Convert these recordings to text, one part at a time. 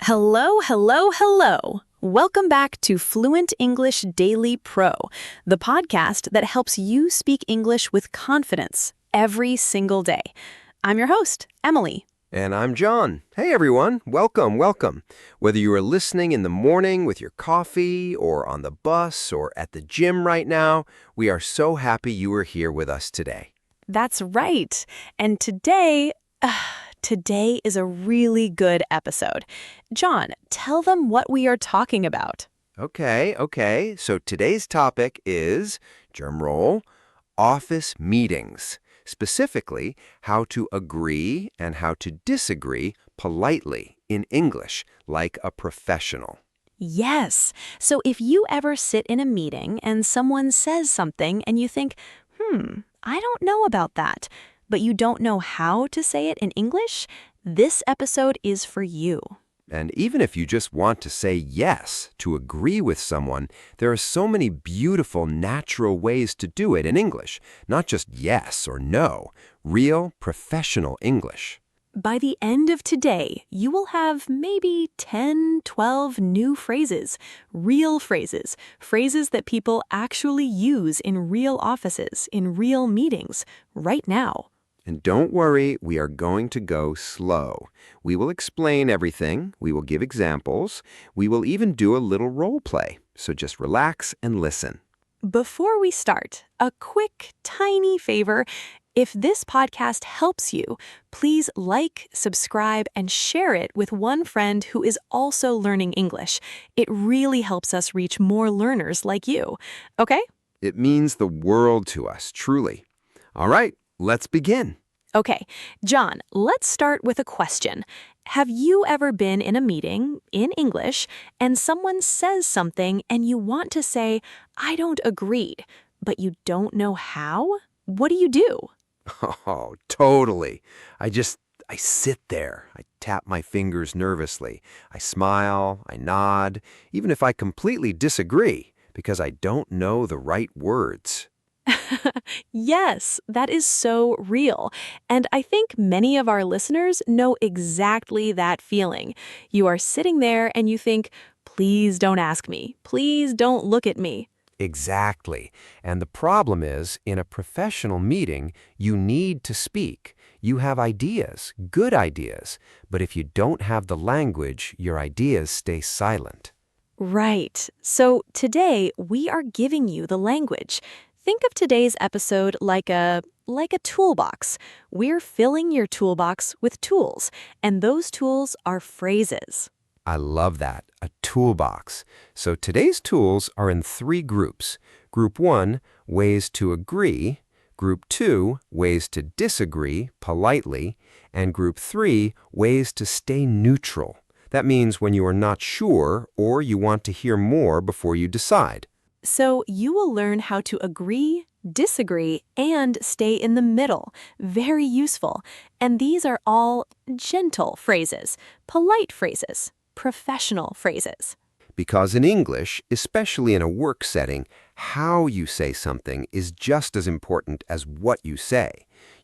Hello, hello, hello. Welcome back to Fluent English Daily Pro, the podcast that helps you speak English with confidence every single day. I'm your host, Emily. And I'm John. Hey everyone, welcome. Whether you are listening in the morning with your coffee or on the bus or at the gym right now, we are so happy you are here with us today. That's right. And today is a really good episode. John, tell them what we are talking about. Okay. So today's topic is, drum roll, office meetings. Specifically, how to agree and how to disagree politely in English, like a professional. Yes. So if you ever sit in a meeting and someone says something and you think, I don't know about that, but you don't know how to say it in English, this episode is for you. And even if you just want to say yes, to agree with someone, there are so many beautiful, natural ways to do it in English. Not just yes or no, real, professional English. By the end of today, you will have maybe 10, 12 new phrases, real phrases, phrases that people actually use in real offices, in real meetings, right now. And don't worry, we are going to go slow. We will explain everything, we will give examples, we will even do a little role play. So just relax and listen. Before we start, a quick, tiny favor. If this podcast helps you, please like, subscribe, and share it with one friend who is also learning English. It really helps us reach more learners like you. Okay? It means the world to us, truly. All right. Let's begin. Okay, John, let's start with a question. Have you ever been in a meeting, in English, and someone says something and you want to say, I don't agree, but you don't know how? What do? Oh, totally. I sit there. I tap my fingers nervously. I smile, I nod, even if I completely disagree, because I don't know the right words. Yes, that is so real. And I think many of our listeners know exactly that feeling. You are sitting there and you think, please don't ask me. Please don't look at me. Exactly. And the problem is, in a professional meeting, you need to speak. You have ideas, good ideas. But if you don't have the language, your ideas stay silent. Right. So today we are giving you the language. Think of today's episode like a toolbox. We're filling your toolbox with tools, and those tools are phrases. I love that, a toolbox. So today's tools are in 3 groups. Group 1, ways to agree. Group 2, ways to disagree politely. And Group 3, ways to stay neutral. That means when you are not sure or you want to hear more before you decide. So you will learn how to agree, disagree, and stay in the middle. Very useful. And these are all gentle phrases, polite phrases, professional phrases. Because in English, especially in a work setting, how you say something is just as important as what you say.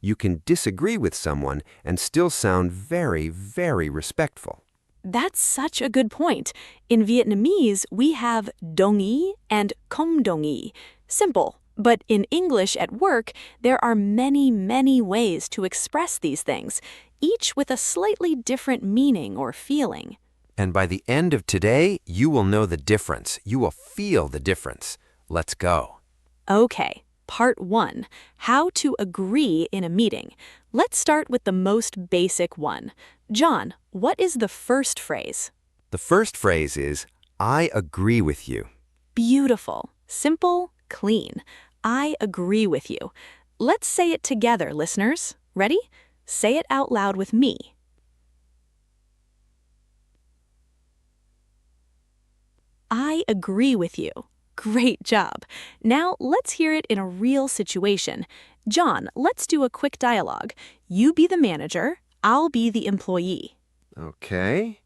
You can disagree with someone and still sound very, very respectful. That's such a good point. In Vietnamese, we have đồng ý and không đồng ý. Simple. But in English at work, there are many, many ways to express these things, each with a slightly different meaning or feeling. And by the end of today, you will know the difference. You will feel the difference. Let's go. Okay. Part 1. How to agree in a meeting. Let's start with the most basic one. John, what is the first phrase? The first phrase is, I agree with you. Beautiful. Simple, clean. I agree with you. Let's say it together, listeners. Ready? Say it out loud with me. I agree with you. Great job. Now let's hear it in a real situation. John, let's do a quick dialogue. You be the manager, I'll be the employee. Okay,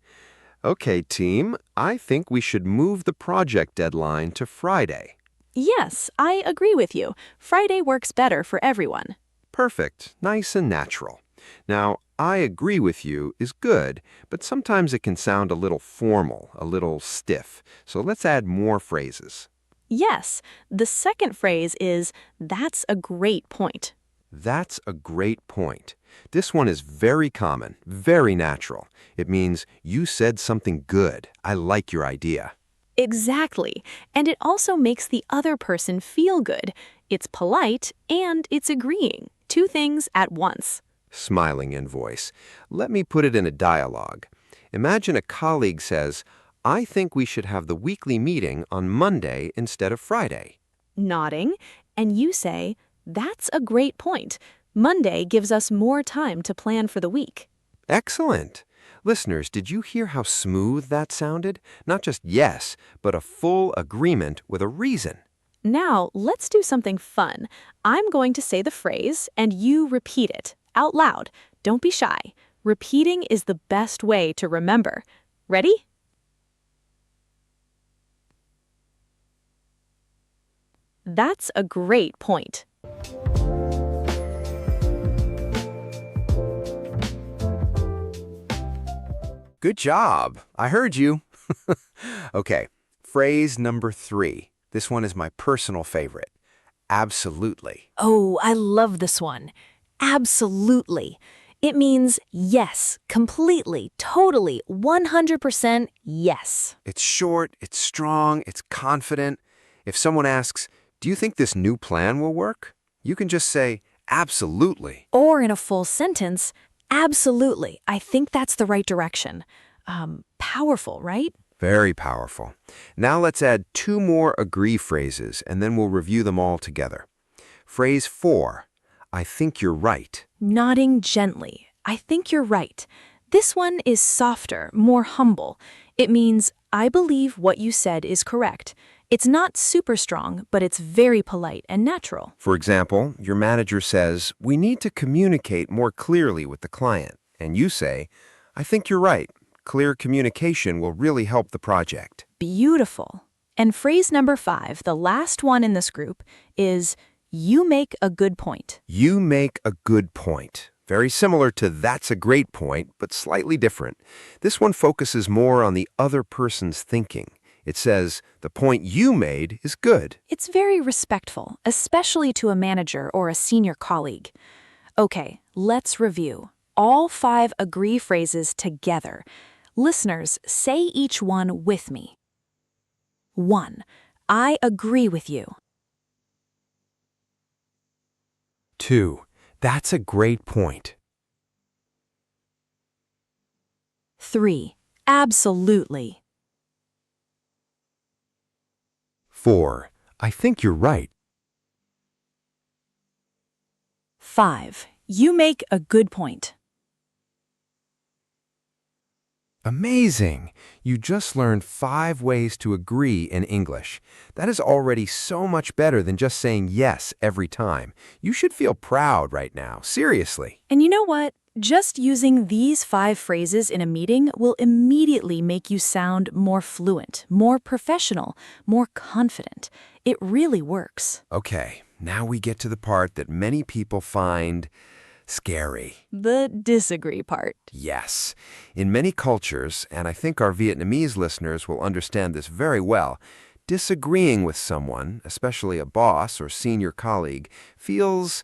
team. I think we should move the project deadline to Friday. Yes, I agree with you. Friday works better for everyone. Perfect. Nice and natural. Now, I agree with you is good, but sometimes it can sound a little formal, a little stiff. So let's add more phrases. Yes, the second phrase is, that's a great point. That's a great point. This one is very common, very natural. It means you said something good. I like your idea. Exactly. And it also makes the other person feel good. It's polite and it's agreeing. Two things at once. Smiling in voice. Let me put it in a dialogue. Imagine a colleague says, I think we should have the weekly meeting on Monday instead of Friday. Nodding, and you say, that's a great point. Monday gives us more time to plan for the week. Excellent. Listeners, did you hear how smooth that sounded? Not just yes, but a full agreement with a reason. Now, let's do something fun. I'm going to say the phrase, and you repeat it out loud. Don't be shy. Repeating is the best way to remember. Ready? That's a great point. Good job. I heard you. Okay, phrase number 3. This one is my personal favorite. Absolutely. Oh, I love this one. Absolutely. It means yes, completely, totally, 100% yes. It's short, it's strong, it's confident. If someone asks, do you think this new plan will work? You can just say, absolutely. Or in a full sentence, absolutely, I think that's the right direction. Powerful, right? Very powerful. Now let's add 2 more agree phrases, and then we'll review them all together. Phrase 4, I think you're right. Nodding gently. I think you're right. This one is softer, more humble. It means, I believe what you said is correct. It's not super strong, but it's very polite and natural. For example, your manager says, we need to communicate more clearly with the client. And you say, I think you're right. Clear communication will really help the project. Beautiful. And phrase number 5, the last one in this group, is, you make a good point. You make a good point. Very similar to that's a great point, but slightly different. This one focuses more on the other person's thinking. It says, the point you made is good. It's very respectful, especially to a manager or a senior colleague. Okay, let's review. All 5 agree phrases together. Listeners, say each one with me. 1. I agree with you. 2. That's a great point. 3. Absolutely. 4. I think you're right. 5. You make a good point. Amazing! You just learned 5 ways to agree in English. That is already so much better than just saying yes every time. You should feel proud right now, seriously. And you know what? Just using these 5 phrases in a meeting will immediately make you sound more fluent, more professional, more confident. It really works. Okay, now we get to the part that many people find scary. The disagree part. Yes. In many cultures, and I think our Vietnamese listeners will understand this very well, disagreeing with someone, especially a boss or senior colleague, feels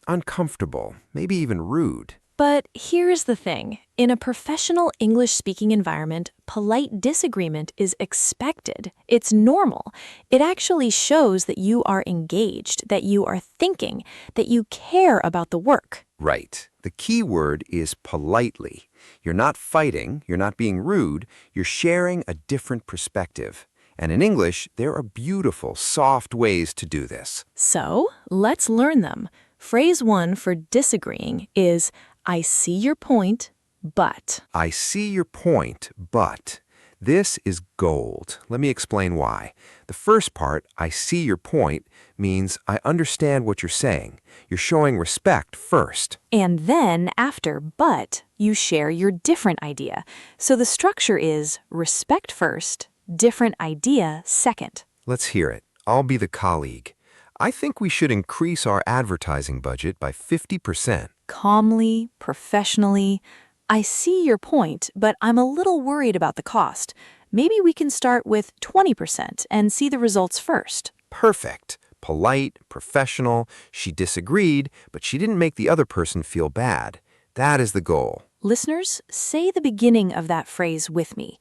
uncomfortable, maybe even rude. But here's the thing. In a professional English-speaking environment, polite disagreement is expected. It's normal. It actually shows that you are engaged, that you are thinking, that you care about the work. Right. The key word is politely. You're not fighting, you're not being rude, you're sharing a different perspective. And in English, there are beautiful, soft ways to do this. So, let's learn them. Phrase 1 for disagreeing is, I see your point, but. I see your point, but. This is gold. Let me explain why. The first part, I see your point, means I understand what you're saying. You're showing respect first. And then, after but, you share your different idea. So the structure is respect first, different idea second. Let's hear it. I'll be the colleague. I think we should increase our advertising budget by 50%. Calmly, professionally. I see your point, but I'm a little worried about the cost. Maybe we can start with 20% and see the results first. Perfect. Polite, professional. She disagreed, but she didn't make the other person feel bad. That is the goal. Listeners, say the beginning of that phrase with me.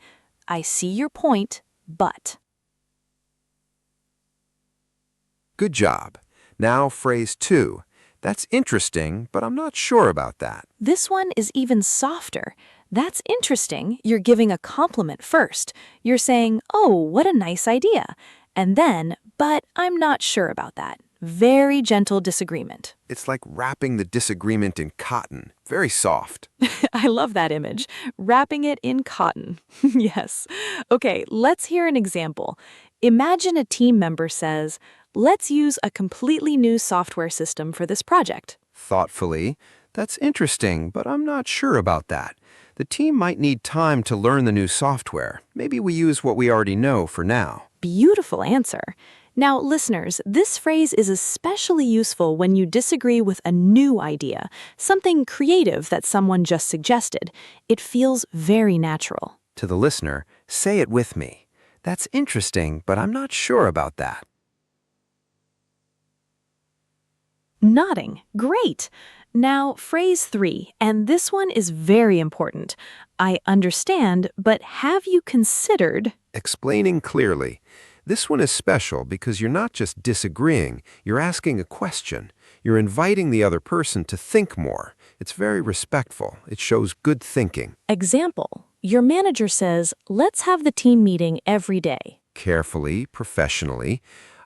I see your point, but. Good job. Now phrase 2. That's interesting, but I'm not sure about that. This one is even softer. That's interesting. You're giving a compliment first. You're saying, oh, what a nice idea. And then, but I'm not sure about that. Very gentle disagreement. It's like wrapping the disagreement in cotton. Very soft. I love that image. Wrapping it in cotton. Yes. Okay, let's hear an example. Imagine a team member says, let's use a completely new software system for this project. Thoughtfully, that's interesting, but I'm not sure about that. The team might need time to learn the new software. Maybe we use what we already know for now. Beautiful answer. Now, listeners, this phrase is especially useful when you disagree with a new idea, something creative that someone just suggested. It feels very natural. To the listener, say it with me. That's interesting, but I'm not sure about that. Nodding. Great. Now, phrase 3, and this one is very important. I understand, but have you considered? Explaining clearly. This one is special because you're not just disagreeing, you're asking a question. You're inviting the other person to think more. It's very respectful. It shows good thinking. Example. Your manager says, let's have the team meeting every day. Carefully, professionally.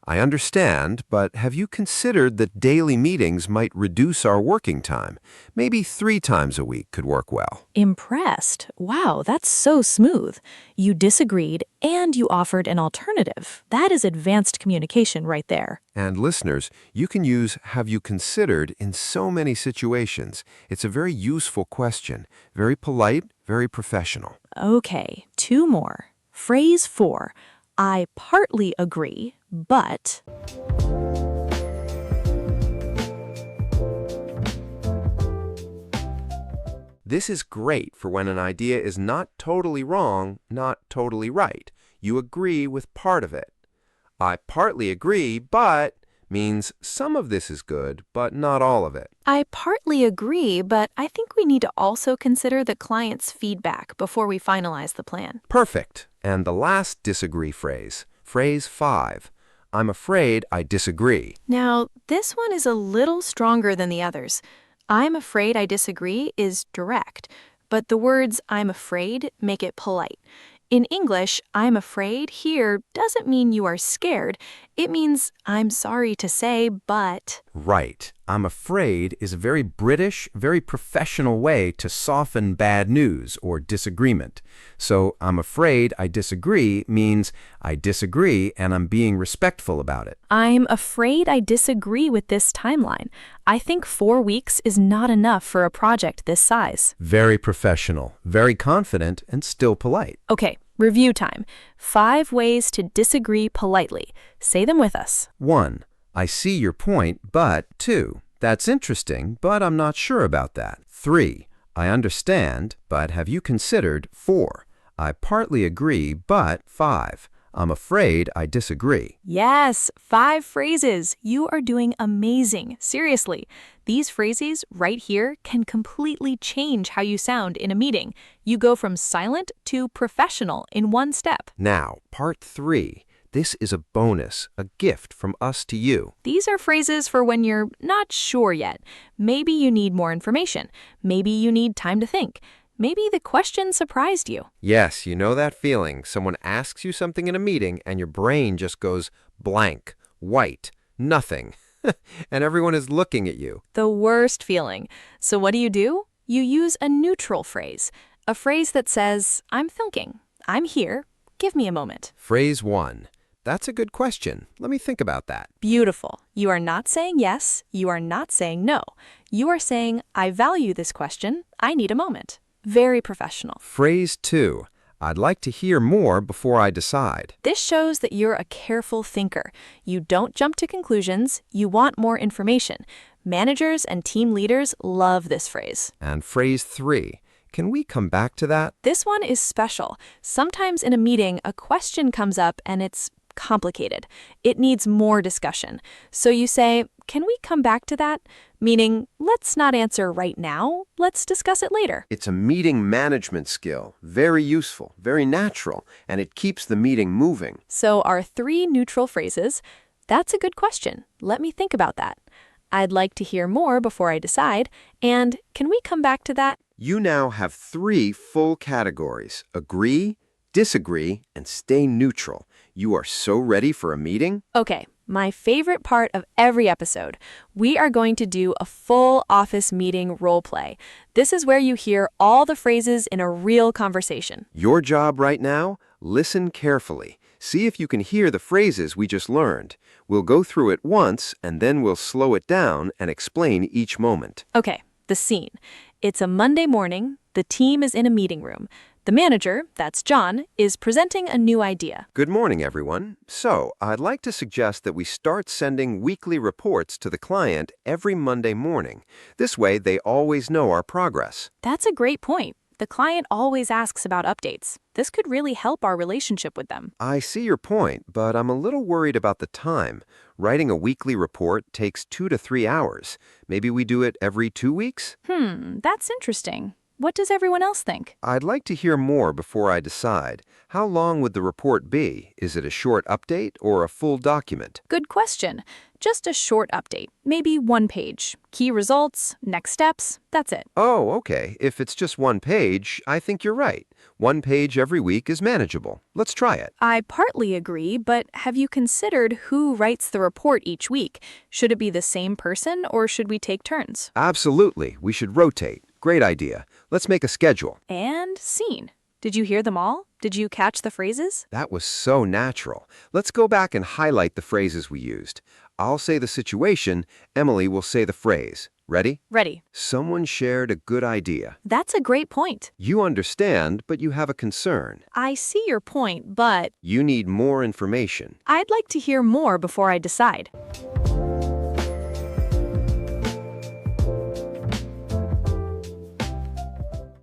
I understand, but have you considered that daily meetings might reduce our working time? Maybe 3 times a week could work well. Impressed. Wow, that's so smooth. You disagreed and you offered an alternative. That is advanced communication right there. And listeners, you can use have you considered in so many situations. It's a very useful question, very polite, very professional. Okay, 2 more. Phrase 4. I partly agree, but... This is great for when an idea is not totally wrong, not totally right. You agree with part of it. I partly agree, but means some of this is good, but not all of it. I partly agree, but I think we need to also consider the client's feedback before we finalize the plan. Perfect. And the last disagree phrase, phrase 5. I'm afraid I disagree. Now, this one is a little stronger than the others. I'm afraid I disagree is direct, but the words I'm afraid make it polite. In English, I'm afraid here doesn't mean you are scared. It means I'm sorry to say, but... Right. I'm afraid is a very British, very professional way to soften bad news or disagreement. So I'm afraid I disagree means I disagree and I'm being respectful about it. I'm afraid I disagree with this timeline. I think 4 weeks is not enough for a project this size. Very professional, very confident, and still polite. Okay, review time. 5 ways to disagree politely. Say them with us. 1. I see your point, but 2. That's interesting, but I'm not sure about that. 3. I understand, but have you considered? 4. I partly agree, but 5. I'm afraid I disagree. Yes, 5 phrases. You are doing amazing. Seriously. These phrases right here can completely change how you sound in a meeting. You go from silent to professional in one step. Now, part 3. This is a bonus, a gift from us to you. These are phrases for when you're not sure yet. Maybe you need more information. Maybe you need time to think. Maybe the question surprised you. Yes, you know that feeling. Someone asks you something in a meeting and your brain just goes blank, white, nothing. And everyone is looking at you. The worst feeling. So what do? You use a neutral phrase. A phrase that says, I'm thinking. I'm here. Give me a moment. Phrase 1. That's a good question. Let me think about that. Beautiful. You are not saying yes. You are not saying no. You are saying, I value this question. I need a moment. Very professional. Phrase 2. I'd like to hear more before I decide. This shows that you're a careful thinker. You don't jump to conclusions, you want more information. Managers and team leaders love this phrase. And phrase 3. Can we come back to that? This one is special. Sometimes in a meeting, a question comes up and it's complicated. It needs more discussion. So you say, can we come back to that? Meaning, let's not answer right now, let's discuss it later. It's a meeting management skill. Very useful, very natural, and it keeps the meeting moving. So our 3 neutral phrases, that's a good question. Let me think about that. I'd like to hear more before I decide. And can we come back to that? You now have 3 full categories: agree, disagree, and stay neutral. You are so ready for a meeting? Okay, my favorite part of every episode. We are going to do a full office meeting role play. This is where you hear all the phrases in a real conversation. Your job right now? Listen carefully. See if you can hear the phrases we just learned. We'll go through it once, and then we'll slow it down and explain each moment. Okay, the scene. It's a Monday morning. The team is in a meeting room. The manager, that's John, is presenting a new idea. Good morning, everyone. So, I'd like to suggest that we start sending weekly reports to the client every Monday morning. This way, they always know our progress. That's a great point. The client always asks about updates. This could really help our relationship with them. I see your point, but I'm a little worried about the time. Writing a weekly report takes 2 to 3 hours. Maybe we do it every 2 weeks? That's interesting. What does everyone else think? I'd like to hear more before I decide. How long would the report be? Is it a short update or a full document? Good question. Just a short update, maybe 1 page. Key results, next steps, that's it. Oh, okay. If it's just 1 page, I think you're right. 1 page every week is manageable. Let's try it. I partly agree, but have you considered who writes the report each week? Should it be the same person or should we take turns? Absolutely. We should rotate. Great idea. Let's make a schedule. And scene. Did you hear them all? Did you catch the phrases? That was so natural. Let's go back and highlight the phrases we used. I'll say the situation, Emily will say the phrase. Ready? Ready. Someone shared a good idea. That's a great point. You understand, but you have a concern. I see your point, but You need more information. I'd like to hear more before I decide.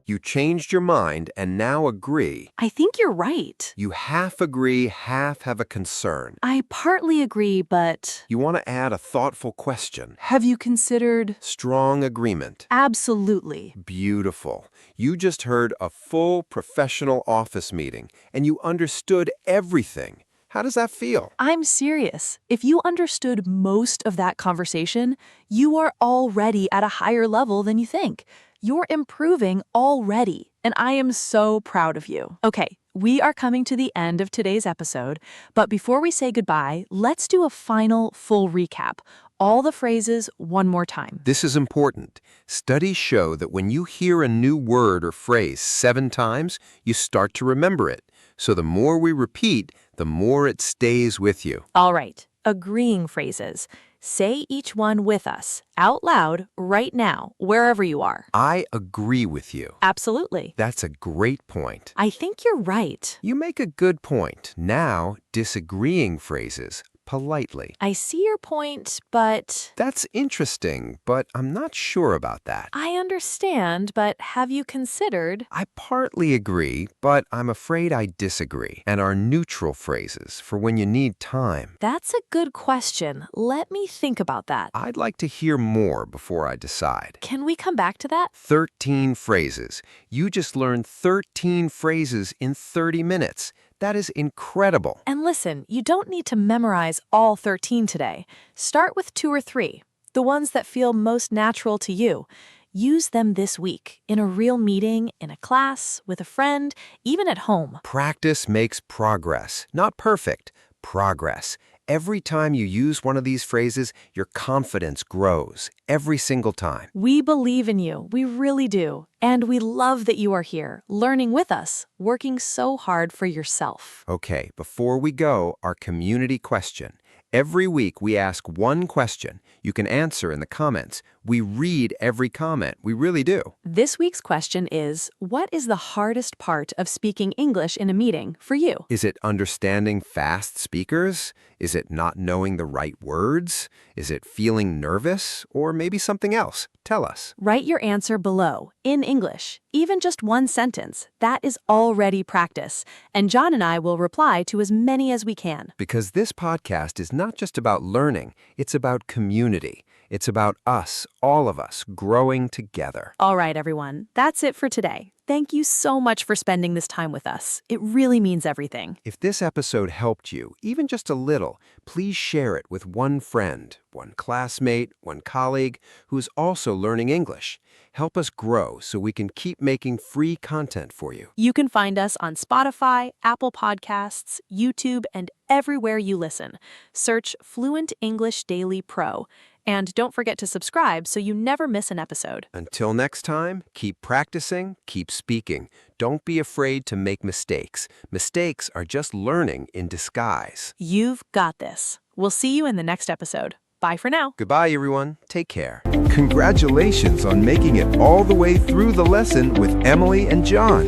You changed your mind and now agree. I think you're right. You half agree, half have a concern. I partly agree, but You want to add a thoughtful question. have you considered? Strong agreement. Absolutely. Beautiful. You just heard a full professional office meeting and you understood everything. How does that feel? I'm serious. If you understood most of that conversation, you are already at a higher level than you think. You're improving already, and I am so proud of you. Okay, we are coming to the end of today's episode, but before we say goodbye, let's do a final full recap. All the phrases one more time. This is important. Studies show that when you hear a new word or phrase 7 times, you start to remember it. So the more we repeat, the more it stays with you. All right, agreeing phrases. Say each one with us, out loud, right now, wherever you are. I agree with you. Absolutely. That's a great point. I think you're right. You make a good point. Now, disagreeing phrases, politely. I see your point, but That's interesting, but I'm not sure about that. I understand, but have you considered? I partly agree, but I'm afraid I disagree. And are neutral phrases for when you need time. That's a good question. Let me think about that. I'd like to hear more before I decide. Can we come back to that? 13 phrases. You just learned 13 phrases in 30 minutes. That is incredible. And listen, you don't need to memorize all 13 today. Start with 2 or 3, the ones that feel most natural to you. Use them this week, in a real meeting, in a class, with a friend, even at home. Practice makes progress. Not perfect, progress. Every time you use one of these phrases, your confidence grows. Every single time. We believe in you, we really do. And we love that you are here, learning with us, working so hard for yourself. Okay, before we go, our community question. Every week we ask one question. You can answer in the comments. We read every comment. We really do. This week's question is, what is the hardest part of speaking English in a meeting for you? Is it understanding fast speakers? Is it not knowing the right words? Is it feeling nervous? Or maybe something else? Tell us. Write your answer below, in English. Even just one sentence. That is already practice. And John and I will reply to as many as we can. Because this podcast is not just about learning, it's about community. It's about us, all of us, growing together. All right, everyone. That's it for today. Thank you so much for spending this time with us. It really means everything. If this episode helped you, even just a little, please share it with one friend, one classmate, one colleague who's also learning English. Help us grow so we can keep making free content for you. You can find us on Spotify, Apple Podcasts, YouTube, and everywhere you listen. Search Fluent English Daily Pro. And don't forget to subscribe so you never miss an episode. Until next time, keep practicing, keep speaking. Don't be afraid to make mistakes. Mistakes are just learning in disguise. You've got this. We'll see you in the next episode. Bye for now. Goodbye, everyone. Take care. Congratulations on making it all the way through the lesson with Emily and John.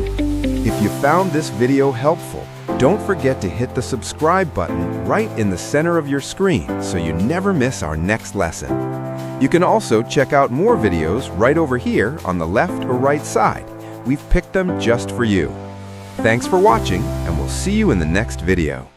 If you found this video helpful, don't forget to hit the subscribe button right in the center of your screen so you never miss our next lesson. You can also check out more videos right over here on the left or right side. We've picked them just for you. Thanks for watching, and we'll see you in the next video.